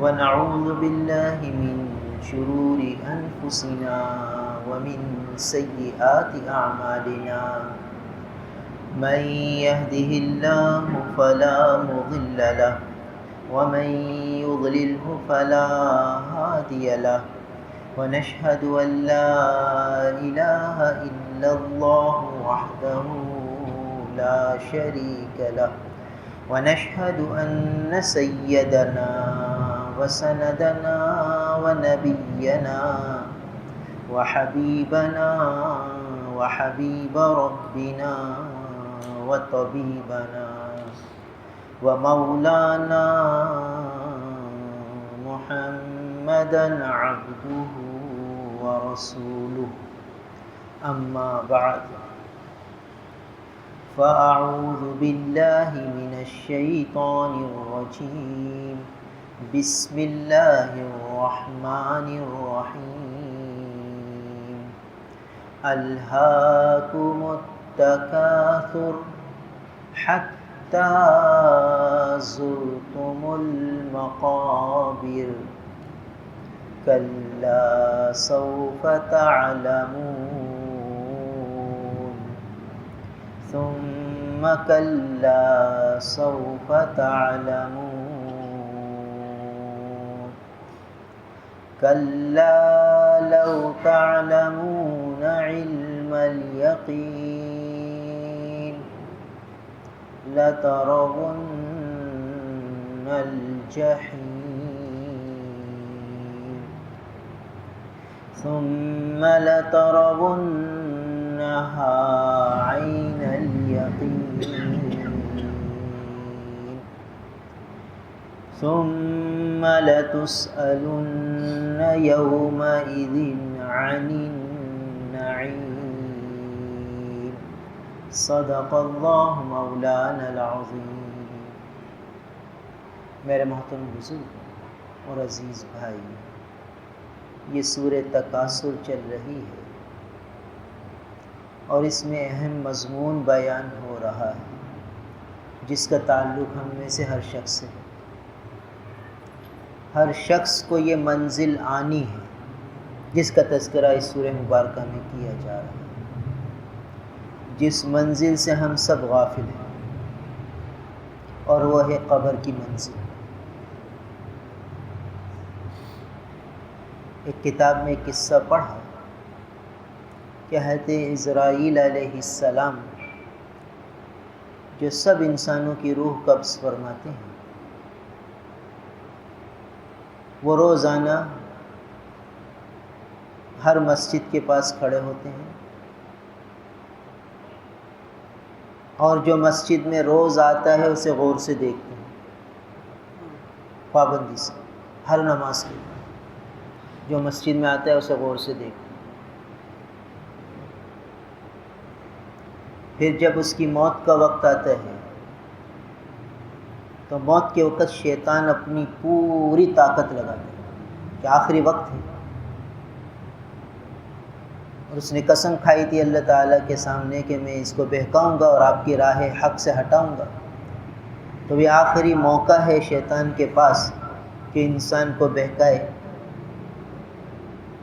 ونعوذ بالله من شرور أنفسنا ومن سيئات أعمالنا من يهده الله فلا مضل له ومن يضلله فلا هادي له ونشهد أن لا إله إلا الله وحده لا شريك له ونشهد أن سيدنا وسندنا ونبينا وحبيبنا وحبيب ربنا وطبيبنا ومولانا محمدا عبده ورسوله أما بعد فأعوذ بالله من الشيطان الرجيم بسم الله الرحمن الرحيم ألهاكم التكاثر حتى زرتم المقابر كلا سوف تعلمون ثم كلا سوف تعلمون كلا لو تعلمون علم اليقين لترون الجحيم ثم لترونها عين اليقين ثم لتسألن يومئذ عن النعيم صدق اللہ مولانا العظیم۔ میرے محترم بزرگ اور عزیز بھائی، یہ سورہ تکاثر چل رہی ہے اور اس میں اہم مضمون بیان ہو رہا ہے جس کا تعلق ہم میں سے ہر شخص سے ہے۔ ہر شخص کو یہ منزل آنی ہے جس کا تذکرہ اس سورہ مبارکہ میں کیا جا رہا ہے، جس منزل سے ہم سب غافل ہیں، اور وہ ہے قبر کی منزل۔ ایک کتاب میں ایک قصہ پڑھا کہ حضرت عزرائیل علیہ السلام جو سب انسانوں کی روح قبض فرماتے ہیں، وہ روزانہ ہر مسجد کے پاس کھڑے ہوتے ہیں، اور جو مسجد میں روز آتا ہے اسے غور سے دیکھتے ہیں، پابندی سے ہر نماز کے بعد جو مسجد میں آتا ہے اسے غور سے دیکھتے ہیں۔ پھر جب اس کی موت کا وقت آتا ہے تو موت کے وقت شیطان اپنی پوری طاقت لگاتا ہے کہ آخری وقت ہے، اور اس نے قسم کھائی تھی اللہ تعالیٰ کے سامنے کہ میں اس کو بہکاؤں گا اور آپ کی راہ حق سے ہٹاؤں گا۔ تو یہ آخری موقع ہے شیطان کے پاس کہ انسان کو بہکائے،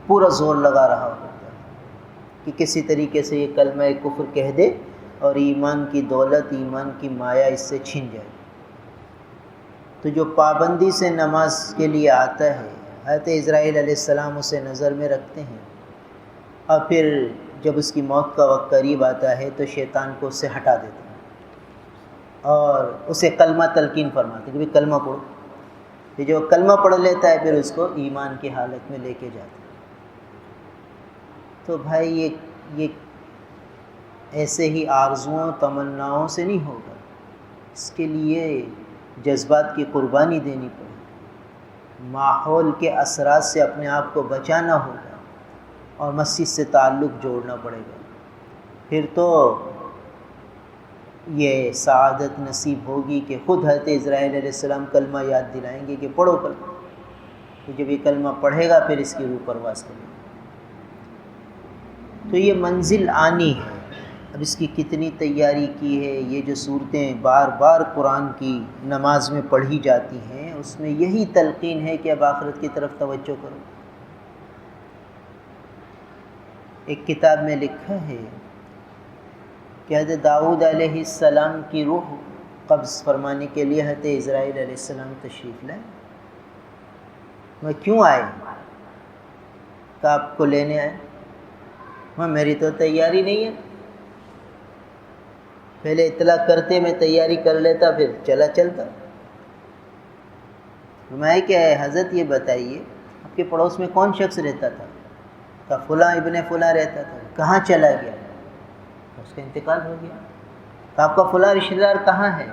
پورا زور لگا رہا ہوتا ہے کہ کسی طریقے سے یہ کلمہ کفر کہہ دے اور ایمان کی دولت، ایمان کی مایا اس سے چھن جائے۔ تو جو پابندی سے نماز کے لیے آتا ہے، حضرت اسرائیل علیہ السلام اسے نظر میں رکھتے ہیں، اور پھر جب اس کی موت کا وقت قریب آتا ہے تو شیطان کو اس سے ہٹا دیتے ہیں اور اسے کلمہ تلقین فرماتے ہیں کہ بھی کلمہ پڑھو۔ یہ جو کلمہ پڑھ لیتا ہے پھر اس کو ایمان کی حالت میں لے کے جاتے ہیں۔ تو بھائی یہ ایسے ہی آرزوؤں تمناؤں سے نہیں ہوگا، اس کے لیے جذبات کی قربانی دینی پڑے، ماحول کے اثرات سے اپنے آپ کو بچانا ہوگا، اور مسجد سے تعلق جوڑنا پڑے گا۔ پھر تو یہ سعادت نصیب ہوگی کہ خود حضرت اسرائیل علیہ السلام کلمہ یاد دلائیں گے کہ پڑھو کلمہ، تو جب یہ کلمہ پڑھے گا پھر اس کی روح پرواز کرے گا۔ تو یہ منزل آنی ہے، اب اس کی کتنی تیاری کی ہے. یہ جو صورتیں بار بار قرآن کی نماز میں پڑھی جاتی ہیں اس میں یہی تلقین ہے کہ اب آخرت کی طرف توجہ کرو. ایک کتاب میں لکھا ہے کہ حضرت داؤد علیہ السلام کی روح قبض فرمانے کے لیے حضرت اسرائیل علیہ السلام تشریف لائے. وہ کیوں آئے؟ کہ آپ کو لینے آئے. وہ میری تو تیاری نہیں ہے، پہلے اطلاع کرتے میں تیاری کر لیتا پھر چلتا. میں کہ حضرت یہ بتائیے آپ کے پڑوس میں کون شخص رہتا تھا؟ کہ فلاں ابن فلاں رہتا تھا. کہاں چلا گیا؟ اس کا انتقال ہو گیا. تو آپ کا فلاں رشتہ دار کہاں ہے؟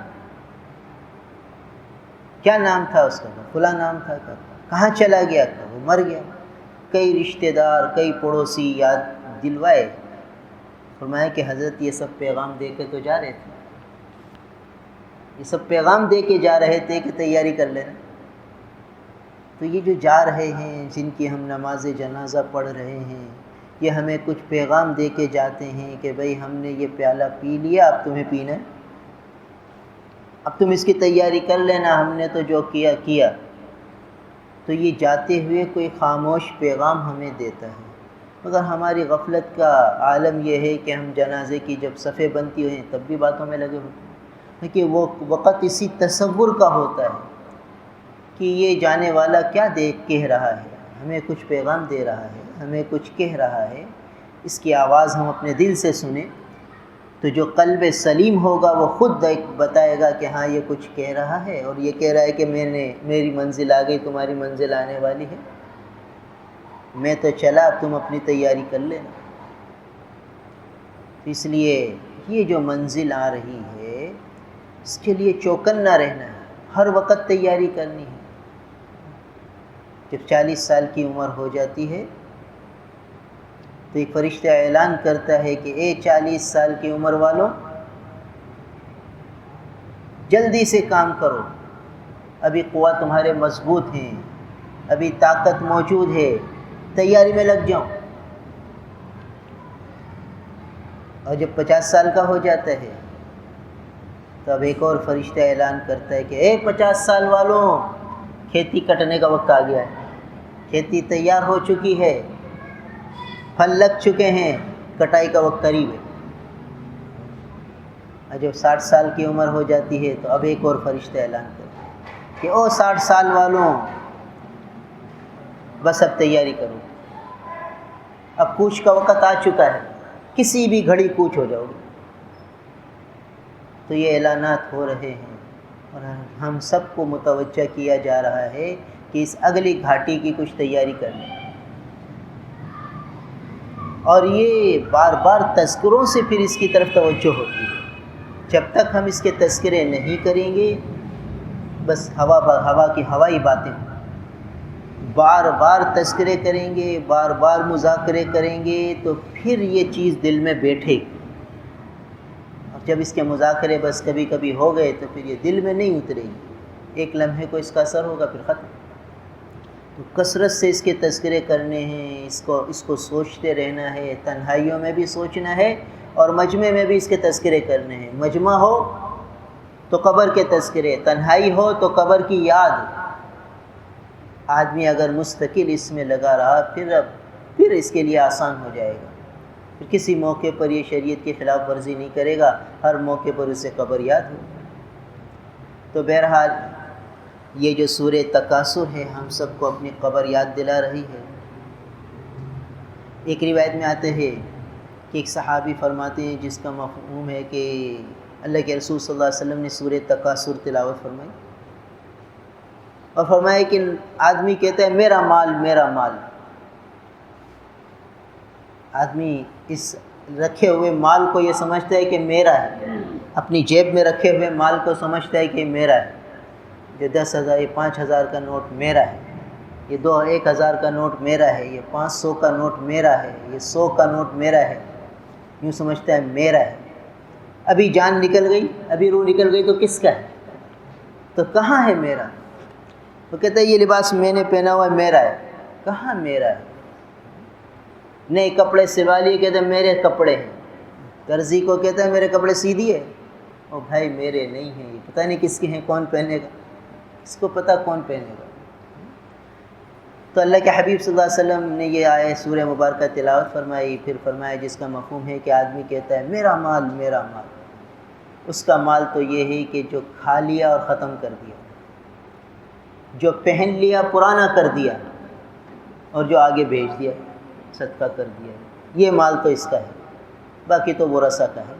کیا نام تھا اس کا؟ فلاں نام تھا. کہاں چلا گیا؟ وہ مر گیا. کئی رشتہ دار کئی پڑوسی یاد دلوائے. فرمایا کہ حضرت یہ سب پیغام دے کے تو جا رہے تھے، یہ سب پیغام دے کے جا رہے تھے کہ تیاری کر لینا. تو یہ جو جا رہے ہیں جن کی ہم نماز جنازہ پڑھ رہے ہیں یہ ہمیں کچھ پیغام دے کے جاتے ہیں کہ بھئی ہم نے یہ پیالہ پی لیا، اب تمہیں پینا ہے، اب تم اس کی تیاری کر لینا، ہم نے تو جو کیا. تو یہ جاتے ہوئے کوئی خاموش پیغام ہمیں دیتا ہے. مگر ہماری غفلت کا عالم یہ ہے کہ ہم جنازے کی جب صفیں بنتی ہیں تب بھی باتوں میں لگے ہوتے ہیں. لیکن وہ وقت اسی تصور کا ہوتا ہے کہ یہ جانے والا کیا کہہ رہا ہے، ہمیں کچھ پیغام دے رہا ہے، ہمیں کچھ کہہ رہا ہے. اس کی آواز ہم اپنے دل سے سنیں تو جو قلب سلیم ہوگا وہ خود بتائے گا کہ ہاں یہ کچھ کہہ رہا ہے، اور یہ کہہ رہا ہے کہ میری منزل آ گئی، تمہاری منزل آنے والی ہے، میں تو چلا، اب تم اپنی تیاری کر لینا. اس لیے یہ جو منزل آ رہی ہے اس کے لیے چوکنا رہنا ہے، ہر وقت تیاری کرنی ہے. جب 40 سال کی عمر ہو جاتی ہے تو ایک فرشتہ اعلان کرتا ہے کہ اے 40 سال کی عمر والوں جلدی سے کام کرو، ابھی قوہ تمہارے مضبوط ہیں، ابھی طاقت موجود ہے، تیاری میں لگ جاؤ. اور جب 50 سال کا ہو جاتا ہے تو اب ایک اور فرشتہ اعلان کرتا ہے کہ اے 50 سال والوں کھیتی کٹنے کا وقت آ گیا ہے، کھیتی تیار ہو چکی ہے، پھل لگ چکے ہیں، کٹائی کا وقت قریب ہے. اور جب 60 سال کی عمر ہو جاتی ہے تو اب ایک اور فرشتہ اعلان کرتا ہے کہ او 60 سال والوں بس اب تیاری کرو، اب کوچ کا وقت آ چکا ہے، کسی بھی گھڑی کوچ ہو جاؤ گے. تو یہ اعلانات ہو رہے ہیں اور ہم سب کو متوجہ کیا جا رہا ہے کہ اس اگلی گھاٹی کی کچھ تیاری کرنی ہے. اور یہ بار بار تذکروں سے پھر اس کی طرف توجہ ہوتی ہے. جب تک ہم اس کے تذکرے نہیں کریں گے بس ہوا کی ہوائی باتیں، بار بار تذکرے کریں گے، بار بار مذاکرے کریں گے تو پھر یہ چیز دل میں بیٹھے گی. اور جب اس کے مذاکرے بس کبھی کبھی ہو گئے تو پھر یہ دل میں نہیں اترے گی، ایک لمحے کو اس کا اثر ہوگا پھر ختم. تو کثرت سے اس کے تذکرے کرنے ہیں، اس کو سوچتے رہنا ہے، تنہائیوں میں بھی سوچنا ہے اور مجمع میں بھی اس کے تذکرے کرنے ہیں. مجمع ہو تو قبر کے تذکرے، تنہائی ہو تو قبر کی یاد. آدمی اگر مستقل اس میں لگا رہا پھر اس کے لیے آسان ہو جائے گا. پھر کسی موقع پر یہ شریعت کی خلاف ورزی نہیں کرے گا، ہر موقع پر اسے قبر یاد ہو. تو بہرحال یہ جو سورہ تکاثر ہے ہم سب کو اپنی قبر یاد دلا رہی ہے. ایک روایت میں آتے ہیں کہ ایک صحابی فرماتے ہیں جس کا مفہوم ہے کہ اللہ کے رسول صلی اللہ علیہ وسلم نے سورہ تکاثر تلاوت فرمائی اور فرمایا کہ آدمی کہتا ہے میرا مال میرا مال. آدمی اس رکھے ہوئے مال کو یہ سمجھتا ہے کہ میرا ہے، اپنی جیب میں رکھے ہوئے مال کو سمجھتا ہے کہ میرا ہے. یہ 10,000 یہ 5,000 کا نوٹ میرا ہے، یہ 1,000 کا نوٹ میرا ہے، یہ 500 کا نوٹ میرا ہے، یہ 100 کا نوٹ میرا ہے. یوں سمجھتا ہے میرا ہے. ابھی جان نکل گئی، ابھی روح نکل گئی تو کس کا ہے؟ تو کہاں ہے میرا؟ وہ کہتا ہے یہ لباس میں نے پہنا ہوا ہے میرا ہے. کہاں میرا ہے؟ نئے کپڑے سلوا لیے، کہتے ہیں میرے کپڑے ہیں. درزی کو کہتا ہے میرے کپڑے سی دیے، او بھائی میرے نہیں ہیں، یہ پتہ نہیں کس کے ہیں، کون پہنے گا، اس کو پتہ کون پہنے گا۔ تو اللہ کے حبیب صلی اللہ علیہ وسلم نے یہ آیت سورہ مبارکہ تلاوت فرمائی، پھر فرمایا جس کا مفہوم ہے کہ آدمی کہتا ہے میرا مال میرا مال، اس کا مال تو یہ ہے کہ جو کھا لیا اور ختم کر دیا، جو پہن لیا پرانا کر دیا اور جو آگے بھیج دیا، صدقہ کر دیا، یہ مال تو اس کا ہے، باقی تو ورثہ کا ہے۔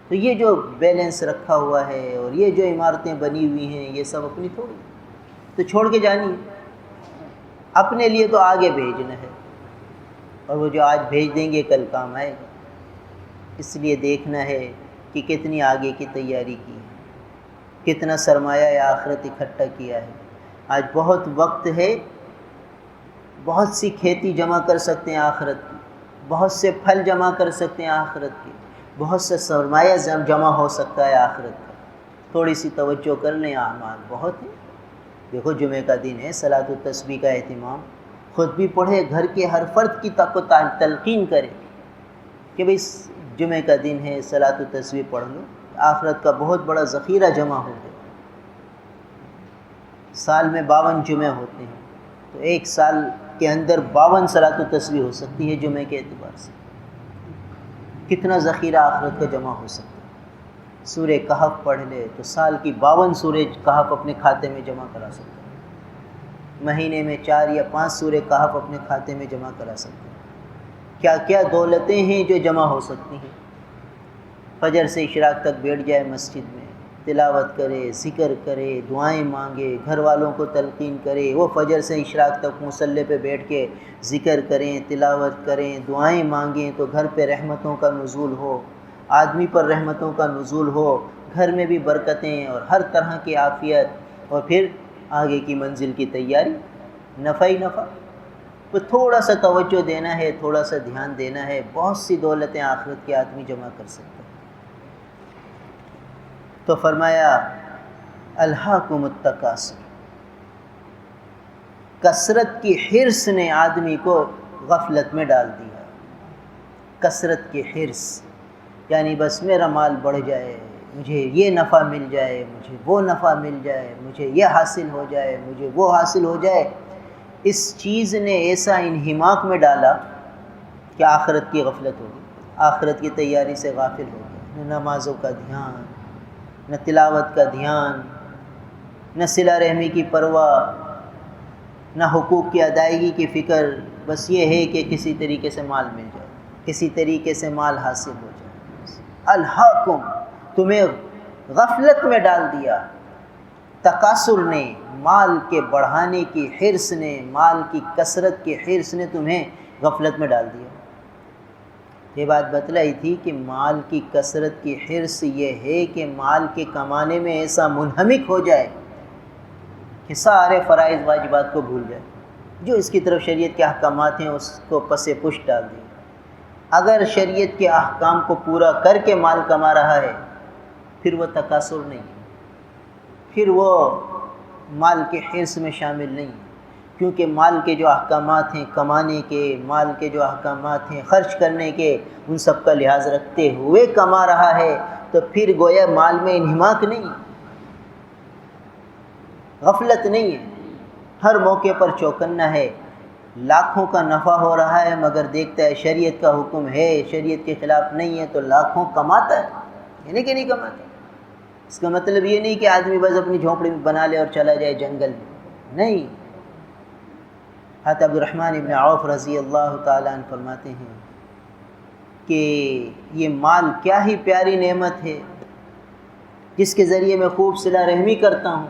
تو یہ جو بیلنس رکھا ہوا ہے اور یہ جو عمارتیں بنی ہوئی ہیں یہ سب اپنی تھوڑی، تو چھوڑ کے جانی ہے، اپنے لیے تو آگے بھیجنا ہے، اور وہ جو آج بھیج دیں گے کل کام آئے گا۔ اس لیے دیکھنا ہے کہ کتنی آگے کی تیاری کی ہے، کتنا سرمایہ آخرت اکٹھا کیا ہے۔ آج بہت وقت ہے، بہت سی کھیتی جمع کر سکتے ہیں آخرت کی، بہت سے پھل جمع کر سکتے ہیں آخرت کے، بہت سے سرمایہ جمع ہو سکتا ہے آخرت کا۔ تھوڑی سی توجہ کر لیں، اعمال بہت ہے۔ دیکھو جمعہ کا دن ہے، صلاۃ التسبیح کا اہتمام خود بھی پڑھے، گھر کے ہر فرد کی تلقین کرے کہ بھئی جمعہ کا دن ہے، صلاۃ التسبیح پڑھ لو، آخرت کا بہت بڑا ذخیرہ جمع ہو گیا۔ سال میں 52 جمعے ہوتے ہیں، تو ایک سال کے اندر 52 صلاۃ التسبیح ہو سکتی ہے جمعے کے اعتبار سے۔ کتنا ذخیرہ آخرت کا جمع ہو سکتا ہے۔ سورہ کہف پڑھ لے تو سال کی 52 سورہ کہف اپنے کھاتے میں جمع کرا سکتا ہے، مہینے میں 4 یا 5 سورہ کہف اپنے کھاتے میں جمع کرا سکتا ہے۔ کیا کیا دولتیں ہیں جو جمع ہو سکتی ہیں۔ فجر سے اشراق تک بیٹھ جائے مسجد میں، تلاوت کرے، ذکر کرے، دعائیں مانگے، گھر والوں کو تلقین کرے، وہ فجر سے اشراق تک مصلی پہ بیٹھ کے ذکر کریں، تلاوت کریں، دعائیں مانگیں، تو گھر پہ رحمتوں کا نزول ہو، آدمی پر رحمتوں کا نزول ہو، گھر میں بھی برکتیں اور ہر طرح کی عافیت، اور پھر آگے کی منزل کی تیاری، نفع ہی نفع۔ تو تھوڑا سا توجہ دینا ہے، تھوڑا سا دھیان دینا ہے، بہت سی دولتیں آخرت کے آدمی جمع کر سکتا ہے۔ تو فرمایا الہاکم التکاثر، کثرت کی حرص نے آدمی کو غفلت میں ڈال دیا۔ کثرت کی حرص یعنی بس میرا مال بڑھ جائے، مجھے یہ نفع مل جائے، مجھے وہ نفع مل جائے، مجھے یہ حاصل ہو جائے، مجھے وہ حاصل ہو جائے۔ اس چیز نے ایسا انہماک میں ڈالا کہ آخرت کی غفلت ہو گئی، آخرت کی تیاری سے غافل ہو گیا۔ نہ نمازوں کا دھیان، نہ تلاوت کا دھیان، نہ صلہ رحمی کی پرواہ، نہ حقوق کی ادائیگی کی فکر، بس یہ ہے کہ کسی طریقے سے مال مل جائے، کسی طریقے سے مال حاصل ہو جائے۔ الہاکم، تمہیں غفلت میں ڈال دیا۔ تکاثر نے، مال کے بڑھانے کی حرص نے، مال کی کثرت کی حرص نے تمہیں غفلت میں ڈال دیا۔ یہ بات بتلائی تھی کہ مال کی کثرت کی حرص یہ ہے کہ مال کے کمانے میں ایسا منہمک ہو جائے کہ سارے فرائض واجبات کو بھول جائے، جو اس کی طرف شریعت کے احکامات ہیں اس کو پس پش ڈال دیں۔ اگر شریعت کے احکام کو پورا کر کے مال کما رہا ہے پھر وہ تکاثر نہیں ہے، پھر وہ مال کے حرص میں شامل نہیں ہے، کیونکہ مال کے جو احکامات ہیں کمانے کے، مال کے جو احکامات ہیں خرچ کرنے کے، ان سب کا لحاظ رکھتے ہوئے کما رہا ہے، تو پھر گویا مال میں انہماک نہیں ہے، غفلت نہیں ہے، ہر موقع پر چوکنا ہے۔ لاکھوں کا نفع ہو رہا ہے مگر دیکھتا ہے شریعت کا حکم ہے، شریعت کے خلاف نہیں ہے، تو لاکھوں کماتا ہے، یعنی کہ نہیں کماتا۔ اس کا مطلب یہ نہیں کہ آدمی بس اپنی جھونپڑی میں بنا لے اور چلا جائے جنگل میں، نہیں۔ حضرت عبد الرحمن ابن عوف رضی اللہ تعالیٰ عنہ فرماتے ہیں کہ یہ مال کیا ہی پیاری نعمت ہے، جس کے ذریعے میں خوب صلہ رحمی کرتا ہوں،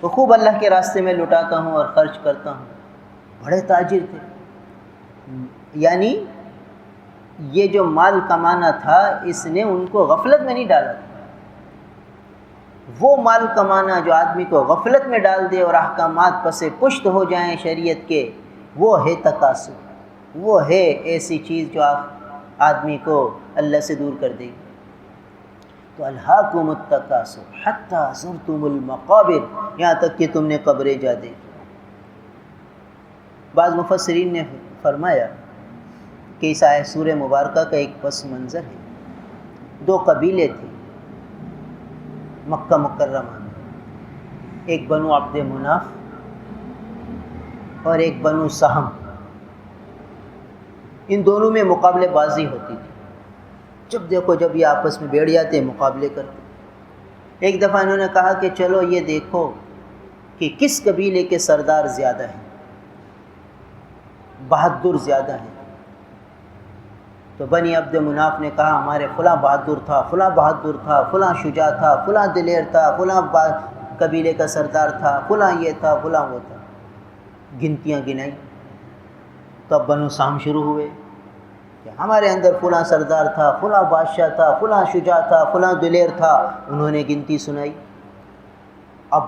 تو خوب اللہ کے راستے میں لٹاتا ہوں اور خرچ کرتا ہوں۔ بڑے تاجر تھے، یعنی یہ جو مال کمانا تھا اس نے ان کو غفلت میں نہیں ڈالا تھا۔ وہ مال کمانا جو آدمی کو غفلت میں ڈال دے اور احکامات پس پشت ہو جائیں شریعت کے، وہ ہے تکاثر، وہ ہے ایسی چیز جو آدمی کو اللہ سے دور کر دے گی۔ تو الہاکم التکاثر حتی زرتم المقابر، یہاں تک کہ تم نے قبریں جا دیکھی۔ بعض مفسرین نے فرمایا کہ اس آیت سورہ مبارکہ کا ایک پس منظر ہے. 2 قبیلے تھے مکہ مکرمہ میں، ایک بنو عبد مناف اور ایک بنو سہم. ان دونوں میں مقابلے بازی ہوتی تھی. جب دیکھو جب یہ آپس میں بیٹھ جاتے مقابلے کرتے. ایک دفعہ انہوں نے کہا کہ چلو یہ دیکھو کہ کس قبیلے کے سردار زیادہ ہیں، بہادر زیادہ ہیں. تو بنی عبد مناف نے کہا ہمارے فلاں بہادر تھا، فلاں بہادر تھا، فلاں شجاع تھا، فلاں دلیر تھا، فلاں قبیلے کا سردار تھا، فلاں یہ تھا، فلاں وہ تھا. گنتیاں گنائی. تو اب بنو سہم شروع ہوئے کہ ہمارے اندر فلاں سردار تھا، فلاں بادشاہ تھا، فلاں شجاع تھا، فلاں دلیر تھا. انہوں نے گنتی سنائی. اب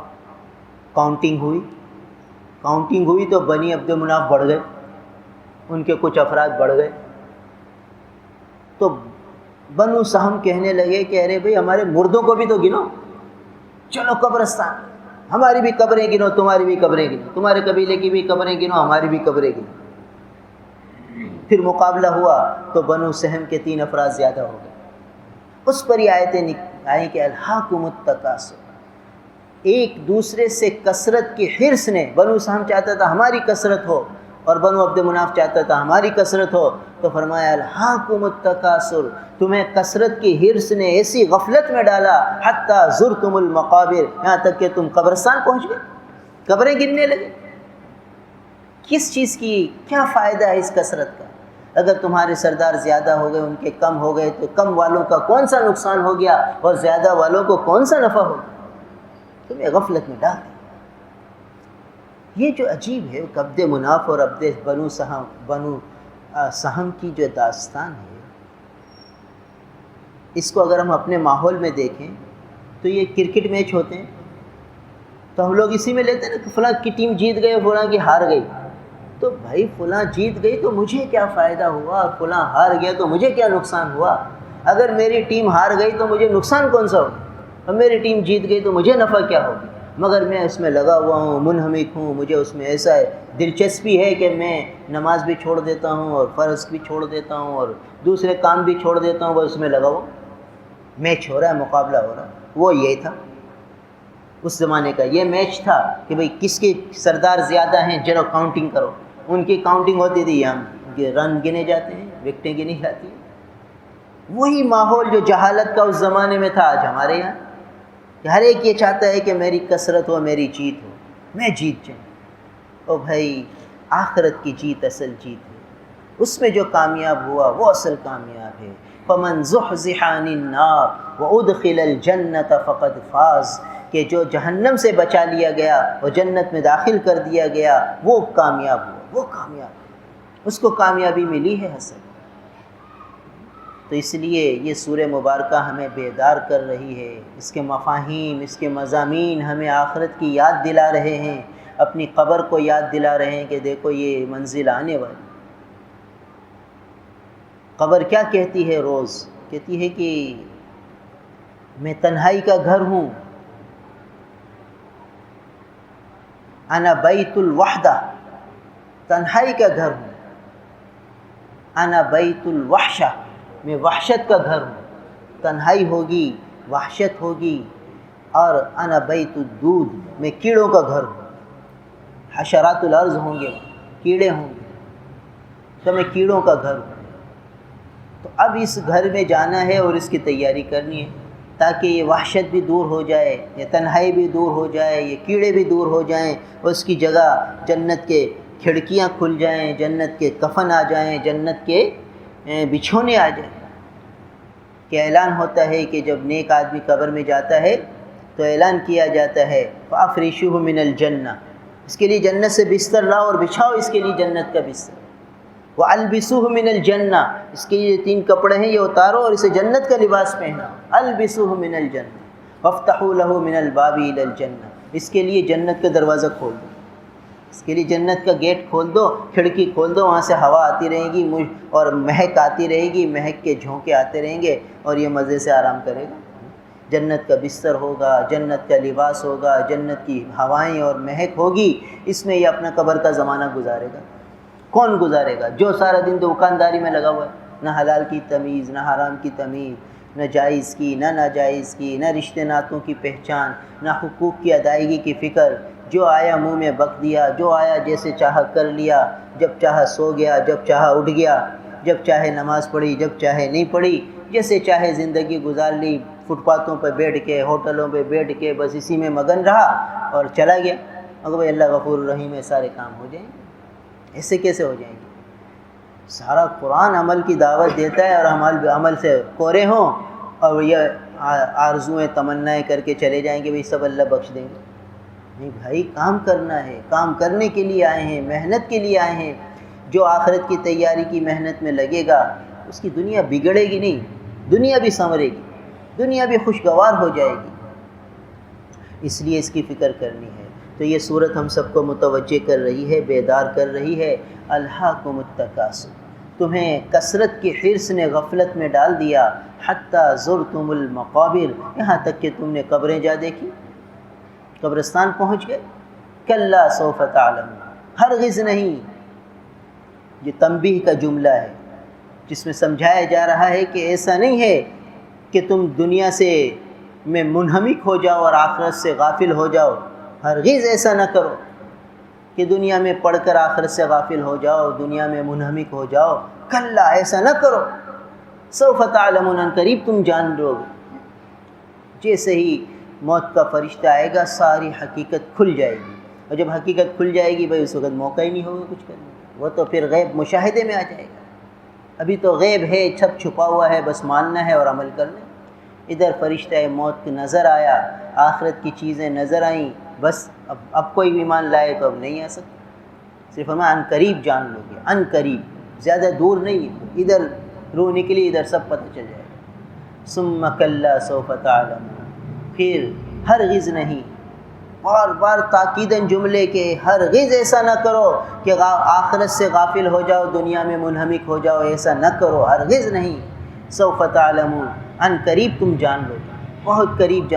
کاؤنٹنگ ہوئی تو بنی عبد مناف بڑھ گئے، ان کے کچھ افراد بڑھ گئے. تو بنو سہم کہنے لگے کہ ارے بھئی ہمارے مردوں کو بھی تو گنو، چلو قبرستان، ہماری بھی قبریں گنو، تمہاری بھی قبریں گنو، تمہارے قبیلے کی بھی قبریں گنو، ہماری بھی قبریں گنو. پھر مقابلہ ہوا تو بنو سہم کے 3 افراد زیادہ ہو گئے. اس پر یہ آیتیں آئیں کہ الہاکم التکاثر، ایک دوسرے سے کثرت کی حرص نے، بنو سہم چاہتا تھا ہماری کثرت ہو اور بنو عبد مناف چاہتا تھا ہماری کثرت ہو. تو فرمایا الہاکم التکاثر، تمہیں کثرت کی حرص نے ایسی غفلت میں ڈالا حتی زرتم المقابر، یہاں تک کہ تم قبرستان پہنچ گئے، قبریں گننے لگے. کس چیز کی کیا فائدہ ہے اس کثرت کا؟ اگر تمہارے سردار زیادہ ہو گئے، ان کے کم ہو گئے تو کم والوں کا کون سا نقصان ہو گیا اور زیادہ والوں کو کون سا نفع ہو گیا؟ تمہیں غفلت میں ڈال دیا. یہ جو عجیب ہے عبد مناف اور عبد بنو سہم کی جو داستان ہے، اس کو اگر ہم اپنے ماحول میں دیکھیں تو یہ کرکٹ میچ ہوتے ہیں تو ہم لوگ اسی میں لیتے ہیں نا کہ فلاں کی ٹیم جیت گئی اور فلاں کی ہار گئی. تو بھائی فلاں جیت گئی تو مجھے کیا فائدہ ہوا اور فلاں ہار گیا تو مجھے کیا نقصان ہوا؟ اگر میری ٹیم ہار گئی تو مجھے نقصان کون سا ہوگا اور میری ٹیم جیت گئی تو مجھے نفع کیا ہوگی؟ مگر میں اس میں لگا ہوا ہوں، منہمک ہوں، مجھے اس میں ایسا ہے دلچسپی ہے کہ میں نماز بھی چھوڑ دیتا ہوں اور فرض بھی چھوڑ دیتا ہوں اور دوسرے کام بھی چھوڑ دیتا ہوں، وہ اس میں لگا ہوا. میچ ہو رہا ہے، مقابلہ ہو رہا ہے. وہ یہ تھا اس زمانے کا، یہ میچ تھا کہ بھئی کس کے سردار زیادہ ہیں، چلو کاؤنٹنگ کرو. ان کی کاؤنٹنگ ہوتی تھی، یہاں رن گنے جاتے ہیں، وکٹیں گنی جاتی ہیں. وہی ماحول جو جہالت کا اس زمانے میں تھا آج ہمارے یہاں، کہ ہر ایک یہ چاہتا ہے کہ میری کثرت ہو، میری جیت ہو، میں جیت جاؤں. او بھائی آخرت کی جیت اصل جیت ہے، اس میں جو کامیاب ہوا وہ اصل کامیاب ہے. فمن زحزح عن النار وادخل الجنة فقد فاز، کہ جو جہنم سے بچا لیا گیا اور جنت میں داخل کر دیا گیا وہ کامیاب ہوا، وہ کامیاب، اس کو کامیابی ملی ہے حسن. تو اس لیے یہ سورہ مبارکہ ہمیں بیدار کر رہی ہے، اس کے مفاہیم، اس کے مضامین ہمیں آخرت کی یاد دلا رہے ہیں، اپنی قبر کو یاد دلا رہے ہیں کہ دیکھو یہ منزل آنے والی. قبر کیا کہتی ہے؟ روز کہتی ہے کہ میں تنہائی کا گھر ہوں، انا بیت الوحدہ، تنہائی کا گھر ہوں. انا بیت الوحشہ، میں وحشت کا گھر ہوں. تنہائی ہوگی، وحشت ہوگی. اور انا بیت الدود، میں کیڑوں کا گھر ہوں. حشرات الارض ہوں گے، کیڑے ہوں گے، تو میں کیڑوں کا گھر ہوں. تو اب اس گھر میں جانا ہے اور اس کی تیاری کرنی ہے تاکہ یہ وحشت بھی دور ہو جائے، یہ تنہائی بھی دور ہو جائے، یہ کیڑے بھی دور ہو جائیں، اور اس کی جگہ جنت کے کھڑکیاں کھل جائیں، جنت کے کفن آ جائیں، جنت کے بچھونے آ جائیں. کہ اعلان ہوتا ہے کہ جب نیک آدمی قبر میں جاتا ہے تو اعلان کیا جاتا ہے فَأَفْرِشُوهُ مِنَ الْجَنَّةِ، اس کے لیے جنت سے بستر لاؤ اور بچھاؤ اس کے لیے جنت کا بستر. وَأَلْبِسُوهُ مِنَ الْجَنَّةِ، اس کے یہ 3 کپڑے ہیں یہ اتارو اور اسے جنت کا لباس پہنا. البسوه من الجنہ وَافْتَحُوا لَهُ مِنَ الْبَابِ إِلَى الْجَنَّةِ، اس کے لیے جنت کا دروازہ کھول دو، اس کے لیے جنت کا گیٹ کھول دو، کھڑکی کھول دو، وہاں سے ہوا آتی رہے گی اور مہک آتی رہے گی، مہک کے جھونکے آتے رہیں گے اور یہ مزے سے آرام کرے گا. جنت کا بستر ہوگا، جنت کا لباس ہوگا، جنت کی ہوائیں اور مہک ہوگی، اس میں یہ اپنا قبر کا زمانہ گزارے گا. کون گزارے گا جو سارا دن دکانداری میں لگا ہوا ہے؟ نہ حلال کی تمیز، نہ حرام کی تمیز، نہ جائز کی نہ ناجائز کی، نہ رشتے ناتوں کی پہچان، نہ حقوق کی ادائیگی کی فکر، جو آیا منہ میں بک دیا، جو آیا جیسے چاہا کر لیا، جب چاہا سو گیا، جب چاہا اٹھ گیا، جب چاہے نماز پڑھی، جب چاہے نہیں پڑھی، جیسے چاہے زندگی گزار لی، فٹ پاتھوں پہ بیٹھ کے، ہوٹلوں پہ بیٹھ کے بس اسی میں مگن رہا اور چلا گیا۔ مگر بھائی اللہ غفور الرحیم ہے، سارے کام ہو جائیں گے۔ ایسے کیسے ہو جائیں گے؟ سارا قرآن عمل کی دعوت دیتا ہے اور عمل سے کورے ہوں اور یہ آرزویں تمنائیں کر کے چلے جائیں گے بھائی سب اللہ بخش دیں گے۔ نہیں بھائی، کام کرنا ہے، کام کرنے کے لیے آئے ہیں، محنت کے لیے آئے ہیں۔ جو آخرت کی تیاری کی محنت میں لگے گا اس کی دنیا بگڑے گی نہیں، دنیا بھی سنورے گی، دنیا بھی خوشگوار ہو جائے گی۔ اس لیے اس کی فکر کرنی ہے۔ تو یہ صورت ہم سب کو متوجہ کر رہی ہے، بیدار کر رہی ہے۔ الہاکم التکاثر، تمہیں کثرت کی حرص نے غفلت میں ڈال دیا، حتی زرتم المقابر، یہاں تک کہ تم نے قبریں جا دیکھی، قبرستان پہنچ گئے۔ کلا سوف تعلمون، ہرگز نہیں، یہ تنبیہ کا جملہ ہے جس میں سمجھایا جا رہا ہے کہ ایسا نہیں ہے کہ تم دنیا سے میں منہمک ہو جاؤ اور آخرت سے غافل ہو جاؤ۔ ہرگز ایسا نہ کرو کہ دنیا میں پڑھ کر آخرت سے غافل ہو جاؤ، دنیا میں منہمک ہو جاؤ۔ کلا، ایسا نہ کرو، سوف تعلمون، ان قریب تم جان لو گے۔ جیسے ہی موت کا فرشتہ آئے گا ساری حقیقت کھل جائے گی، اور جب حقیقت کھل جائے گی بھائی اس وقت موقع ہی نہیں ہوگا کچھ کرنے کا، وہ تو پھر غیب مشاہدے میں آ جائے گا۔ ابھی تو غیب ہے، چھپ چھپا ہوا ہے، بس ماننا ہے اور عمل کرنا ہے۔ ادھر فرشتہ موت نظر آیا، آخرت کی چیزیں نظر آئیں، بس اب کوئی ایمان لائے تو اب نہیں آ سکتا۔ صرف ہمیں ان قریب جان لو گے، ان قریب، زیادہ دور نہیں، ادھر روح نکلی ادھر سب پتہ چل جائے گا۔ ثم کلا سوف تعلمون، پھر ہرگز نہیں، بار بار تاکیداً جملے کے، ہرگز ایسا نہ کرو کہ آخرت سے غافل ہو جاؤ، دنیا میں منہمک ہو جاؤ، ایسا نہ کرو، ہرگز نہیں۔ سوف تعلمون، ان قریب تم جان لو گے، بہت قریب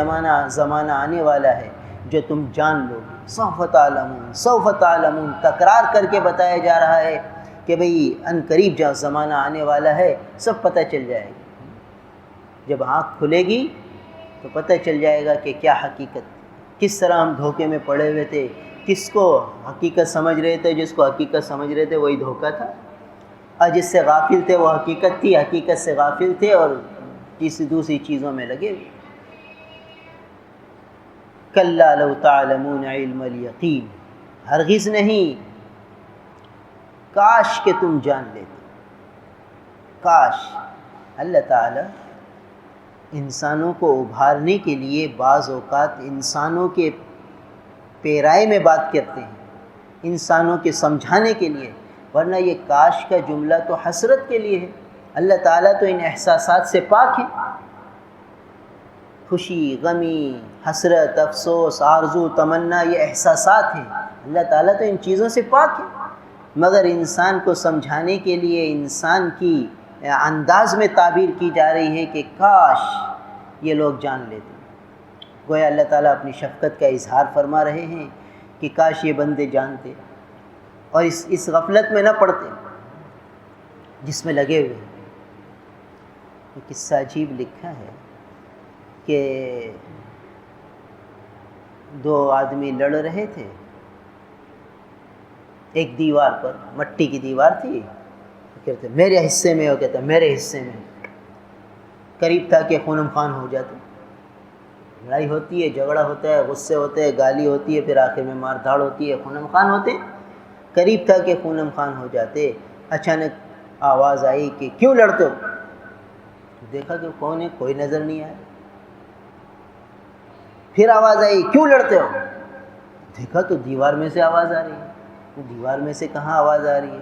زمانہ آنے والا ہے جو تم جان لو گے۔ سوف تعلمون، سوف تعلمون، تکرار کر کے بتایا جا رہا ہے کہ بھئی ان قریب جو زمانہ آنے والا ہے سب پتہ چل جائے گا۔ جب آنکھ کھلے گی تو پتہ چل جائے گا کہ کیا حقیقت، کس طرح ہم دھوکے میں پڑے ہوئے تھے، کس کو حقیقت سمجھ رہے تھے، جس کو حقیقت سمجھ رہے تھے وہی دھوکہ تھا، اور جس سے غافل تھے وہ حقیقت تھی، حقیقت سے غافل تھے اور دوسری چیزوں میں لگے ہوئے۔ کلا لو تعلمون علم الیقین، ہرگز نہیں، کاش کہ تم جان لیتے، کاش۔ اللہ تعالی انسانوں کو ابھارنے کے لیے بعض اوقات انسانوں کے پیرائے میں بات کرتے ہیں، انسانوں کے سمجھانے کے لیے، ورنہ یہ کاش کا جملہ تو حسرت کے لیے ہے۔ اللہ تعالیٰ تو ان احساسات سے پاک ہے، خوشی، غمی، حسرت، افسوس، آرزو، تمنا، یہ احساسات ہیں، اللہ تعالیٰ تو ان چیزوں سے پاک ہے، مگر انسان کو سمجھانے کے لیے انسان کی انداز میں تعبیر کی جا رہی ہے کہ کاش یہ لوگ جان لیتے۔ گویا اللہ تعالیٰ اپنی شفقت کا اظہار فرما رہے ہیں کہ کاش یہ بندے جانتے اور اس غفلت میں نہ پڑتے جس میں لگے ہوئے ہیں۔ یہ قصہ عجیب لکھا ہے کہ دو آدمی لڑ رہے تھے ایک دیوار پر، مٹی کی دیوار تھی، کہتے میرے حصے میں، وہ کہتا میرے حصے میں، قریب تھا کہ خونم خان ہو جاتے۔ لڑائی ہوتی ہے، جھگڑا ہوتا ہے، غصے ہوتے ہیں، گالی ہوتی ہے، پھر آخر میں مار دھاڑ ہوتی ہے، خونم خان ہوتے ہیں۔ قریب تھا کہ خونم خان ہو جاتے۔ اچانک آواز آئی کہ کیوں لڑتے ہو؟ دیکھا کہ کون ہے، کوئی نظر نہیں آیا۔ پھر آواز آئی کیوں لڑتے ہو؟ دیکھا تو دیوار میں سے آواز آ رہی ہے۔ دیوار میں سے کہاں آواز آ رہی ہے؟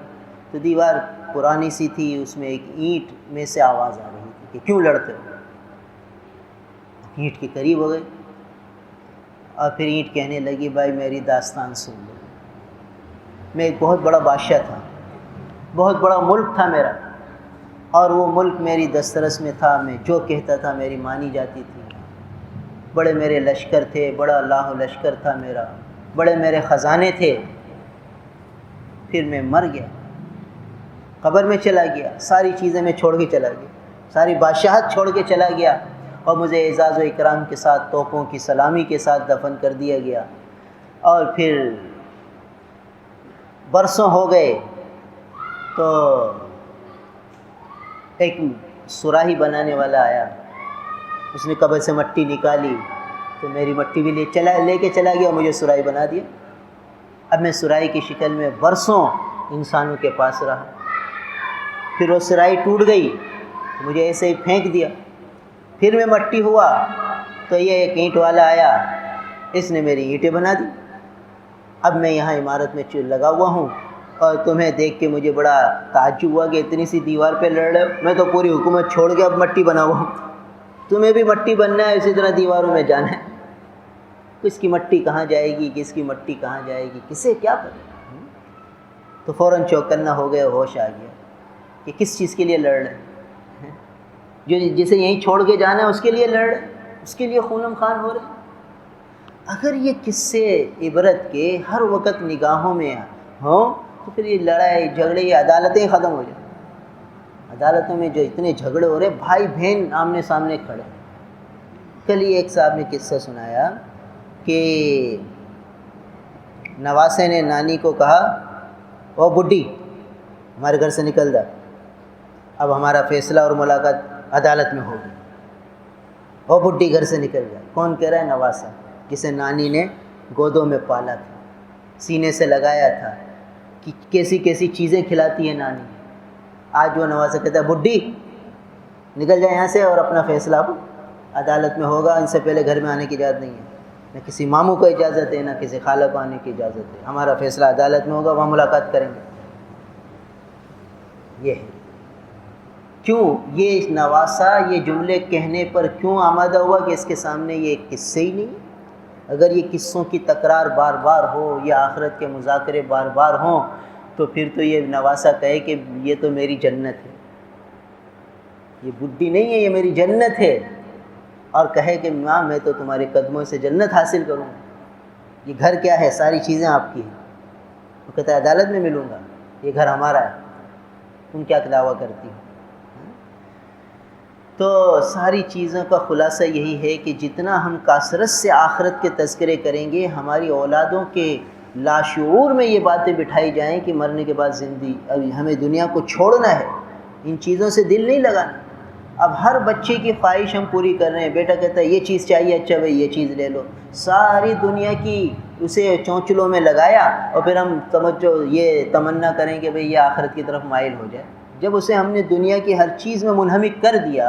تو دیوار پرانی سی تھی، اس میں ایک اینٹ میں سے آواز آ رہی تھی کہ کیوں لڑتے ہو؟ اینٹ کے قریب ہو گئے اور پھر اینٹ کہنے لگی بھائی میری داستان سن لو، میں ایک بہت بڑا بادشاہ تھا، بہت بڑا ملک تھا میرا، اور وہ ملک میری دسترس میں تھا، میں جو کہتا تھا میری مانی جاتی تھی، بڑے میرے لشکر تھے، بڑا لاہ لشکر تھا میرا، بڑے میرے خزانے تھے۔ پھر میں مر گیا، قبر میں چلا گیا، ساری چیزیں میں چھوڑ کے چلا گیا، ساری بادشاہت چھوڑ کے چلا گیا، اور مجھے اعزاز و اکرام کے ساتھ توپوں کی سلامی کے ساتھ دفن کر دیا گیا۔ اور پھر برسوں ہو گئے تو ایک سراہی بنانے والا آیا، اس نے قبر سے مٹی نکالی تو میری مٹی بھی لے کے چلا گیا اور مجھے سراہی بنا دیا۔ اب میں سراہی کی شکل میں برسوں انسانوں کے پاس رہا، پھر وہ سراہی ٹوٹ گئی تو مجھے ایسے ہی پھینک دیا، پھر میں مٹی ہوا تو یہ ایک اینٹ والا آیا، اس نے میری اینٹیں بنا دی۔ اب میں یہاں عمارت میں لگا ہوا ہوں اور تمہیں دیکھ کے مجھے بڑا تعجب ہوا کہ اتنی سی دیوار پہ لڑ رہے ہو، میں تو پوری حکومت چھوڑ کے اب مٹی بنا ہوا ہوں، تمہیں بھی مٹی بننا ہے، اسی طرح دیواروں میں جانا ہے۔ کس کی مٹی کہاں جائے گی، کس کی مٹی کہاں جائے گی، کسے کیا پتہ۔ تو فوراً چوکنا ہو گیا، ہوش آ گیا کہ کس چیز کے لیے لڑ رہے ہیں، جو جسے یہیں چھوڑ کے جانا ہے اس کے لیے لڑ رہے ہیں، اس کے لیے خونم خان ہو رہے ہیں۔ اگر یہ قصے عبرت کے ہر وقت نگاہوں میں ہوں تو پھر یہ لڑائی جھگڑے، یہ عدالتیں ختم ہو جائیں۔ عدالتوں میں جو اتنے جھگڑے ہو رہے، بھائی بہن آمنے سامنے کھڑے۔ کل ہی ایک صاحب نے قصہ سنایا کہ نواسے نے نانی کو کہا، او بڈھی ہمارے گھر سے نکل جا، اب ہمارا فیصلہ اور ملاقات عدالت میں ہوگی، او بڈھی گھر سے نکل جا۔ کون کہہ رہا ہے؟ نواسا، جسے نانی نے گودوں میں پالا تھا، سینے سے لگایا تھا کہ کیسی کیسی چیزیں کھلاتی ہے نانی۔ آج وہ نواسا کہتا ہے بڈھی نکل جائے یہاں سے اور اپنا فیصلہ اب عدالت میں ہوگا، ان سے پہلے گھر میں آنے کی اجازت نہیں ہے، نہ کسی ماموں کو اجازت ہے، نہ کسی خالہ کو آنے کی اجازت ہے، ہمارا فیصلہ عدالت میں ہوگا، وہاں ملاقات کریں گے۔ یہ ہے کیوں یہ نواسا یہ جملے کہنے پر کیوں آمادہ ہوا کہ اس کے سامنے یہ ایک قصے ہی نہیں۔ اگر یہ قصوں کی تکرار بار بار ہو یا آخرت کے مذاکرے بار بار ہوں تو پھر تو یہ نواسا کہے کہ یہ تو میری جنت ہے، یہ بڈھی نہیں ہے، یہ میری جنت ہے، اور کہے کہ ماں میں تو تمہارے قدموں سے جنت حاصل کروں گا، یہ گھر کیا ہے، ساری چیزیں آپ کی ہیں۔ وہ کہتا ہے عدالت میں ملوں گا، یہ گھر ہمارا ہے، تم کیا دعویٰ کرتی ہو؟ تو ساری چیزوں کا خلاصہ یہی ہے کہ جتنا ہم کثرت سے آخرت کے تذکرے کریں گے، ہماری اولادوں کے لاشعور میں یہ باتیں بٹھائی جائیں کہ مرنے کے بعد زندگی، اب ہمیں دنیا کو چھوڑنا ہے، ان چیزوں سے دل نہیں لگانا۔ اب ہر بچے کی خواہش ہم پوری کر رہے ہیں، بیٹا کہتا ہے یہ چیز چاہیے، اچھا بھائی یہ چیز لے لو، ساری دنیا کی اسے چونچلوں میں لگایا، اور پھر ہم سمجھو یہ تمنا کریں کہ بھئی یہ آخرت کی طرف مائل ہو جائے۔ جب اسے ہم نے دنیا کی ہر چیز میں منہمک کر دیا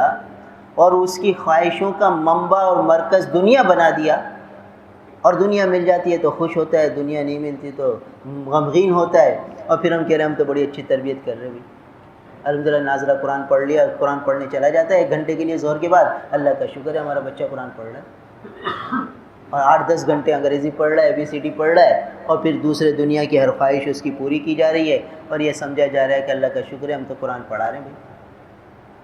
اور اس کی خواہشوں کا منبع اور مرکز دنیا بنا دیا، اور دنیا مل جاتی ہے تو خوش ہوتا ہے، دنیا نہیں ملتی تو غمگین ہوتا ہے، اور پھر ہم کہہ رہے ہیں ہم تو بڑی اچھی تربیت کر رہے ہیں، الحمدللہ ناظرہ قرآن پڑھ لیا، قرآن پڑھنے چلا جاتا ہے 1 گھنٹے کے لیے ظہر کے بعد، اللہ کا شکر ہے ہمارا بچہ قرآن پڑھ رہا ہے، اور 8-10 گھنٹے انگریزی پڑھ رہا ہے، ABCD پڑھ رہا ہے، اور پھر دوسرے دنیا کی ہر خواہش اس کی پوری کی جا رہی ہے، اور یہ سمجھا جا رہا ہے کہ اللہ کا شکر ہے ہم تو قرآن پڑھا رہے ہیں بھائی،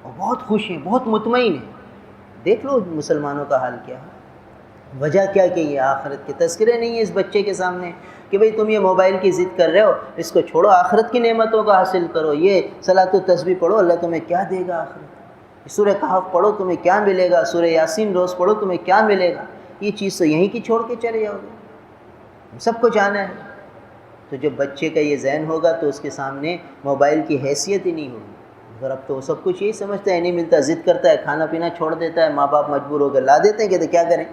اور بہت خوش ہیں، بہت مطمئن ہیں۔ دیکھ لو مسلمانوں کا حال کیا ہے۔ وجہ کیا کہ یہ آخرت کے تذکرے نہیں ہے اس بچے کے سامنے، کہ بھئی تم یہ موبائل کی ضد کر رہے ہو، اس کو چھوڑو، آخرت کی نعمتوں کا حاصل کرو، یہ صلاۃ و تسبیح پڑھو، اللہ تمہیں کیا دے گا آخرت، سورہ کہف پڑھو تمہیں کیا ملے گا، سورہ یاسین روز پڑھو تمہیں کیا ملے گا، یہ چیز تو یہیں کی چھوڑ کے چلے جاؤ گے، سب کو جانا ہے۔ تو جب بچے کا یہ ذہن ہوگا تو اس کے سامنے موبائل کی حیثیت ہی نہیں ہوگی، اب تو وہ سب کچھ یہی سمجھتا ہے، نہیں ملتا ضد کرتا ہے، کھانا پینا چھوڑ دیتا ہے، ماں باپ مجبور ہو کر لا دیتے ہیں، کہتے کیا کریں،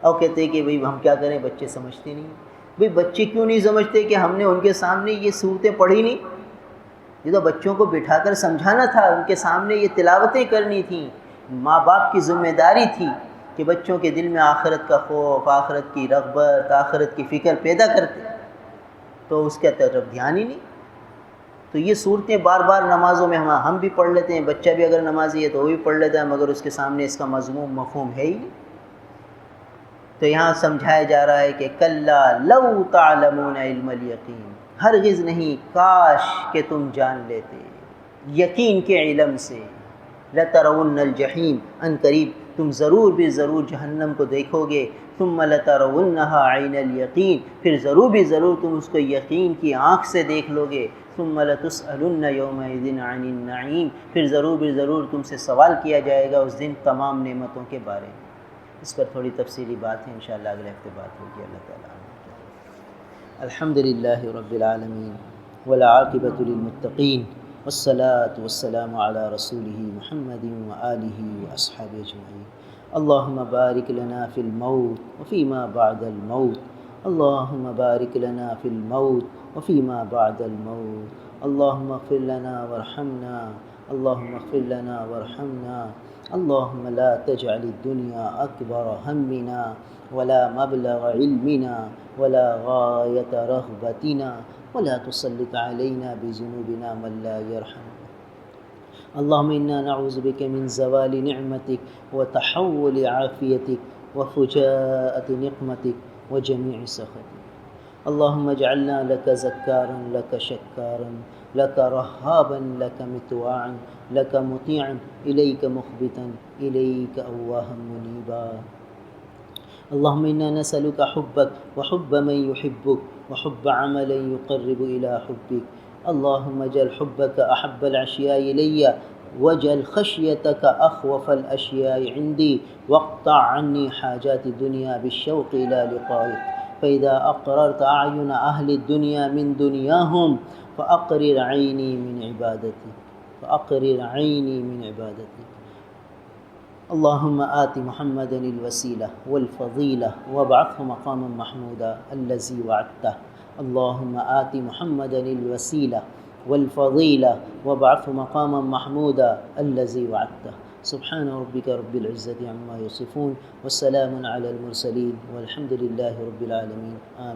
اور کہتے ہیں کہ بھئی ہم کیا کریں، بچے سمجھتے نہیں۔ بھئی بچے کیوں نہیں سمجھتے کہ ہم نے ان کے سامنے یہ صورتیں پڑھی نہیں، یہ تو بچوں کو بٹھا کر سمجھانا تھا، ان کے سامنے یہ تلاوتیں کرنی تھیں، ماں باپ کی ذمہ داری تھی کہ بچوں کے دل میں آخرت کا خوف، آخرت کی رغبت، آخرت کی فکر پیدا کرتے، تو اس کے طرف دھیان ہی نہیں۔ تو یہ صورتیں بار بار نمازوں میں ہم بھی پڑھ لیتے ہیں، بچہ بھی اگر نمازی ہے تو وہ بھی پڑھ لیتا ہے، مگر اس کے سامنے اس کا مضمون مفہوم ہے ہی نہیں۔ تو یہاں سمجھایا جا رہا ہے کہ کلا لو تعلمون علم الیقین، ہرگز نہیں، کاش کہ تم جان لیتے یقین کے علم سے، لترون الجحیم، ان قریب تم ضرور بھی ضرور جہنم کو دیکھو گے، ثم لترونہا عین الیقین، پھر ضرور بھی ضرور تم اس کو یقین کی آنکھ سے دیکھ لو گے، ثم لتسألن یومئذ عن النعیم، پھر ضرور تم سے سوال کیا جائے گا اس دن تمام نعمتوں کے بارے میں۔ اس پر تھوڑی تفصیلی بات ہے، انشاءاللہ اگلے ہفتے بات ہوگی اللہ تعالیٰ۔ الحمدللہ رب العالمین والعاقبۃ للمتقین والصلاة والسلام علی رسولہ محمد وآلہ واصحابہ اجمعین۔ اللہم بارک لنا فی الموت وفیما بعد الموت، اللہم بارک لنا فی الموت وفیما بعد الموت، اللہم اغفر لنا وارحمنا، اللہم اغفر لنا وارحمنا، اللہم لا تجعل الدنیا اکبر ہمنا ولا مبلغ علمنا ولا غایت رغبتنا ولا تسلط علینا بذنوبنا من لا يرحمنا۔ اللہم انا نعوذ بک من زوال نعمتک وتحول عافیتک وفجاءۃ نقمتک وجمیع سخطک۔ اللہم اجعلنا لک ذکارا لک شکارا لک رہابا لک مطواعا لک مطیعا الیک مخبتا الیک اواہا منیبا۔ اللہم انا نسألک حبک وحب من یحبک وحب عمل یقرب الى حبک۔ اللہم اجعل حبک احب الاشیاء الی واجعل خشیتک اخوف الاشیاء عندی واقطع عنی حاجات الدنیا بالشوق الى لقائک۔ فإذا أقررت أعين أهل الدنيا من دنياهم فأقرر عيني من عبادتك اللهم آت محمدا الوسيلة والفضيلة وابعثه مقاما محمودا الذي وعدته اللهم آت محمدا الوسيلة والفضيلة وابعثه مقاما محمودا الذي وعدته۔ سبحان ربك رب العزة عما يصفون والسلام على المرسلين والحمد لله رب العالمين آمين۔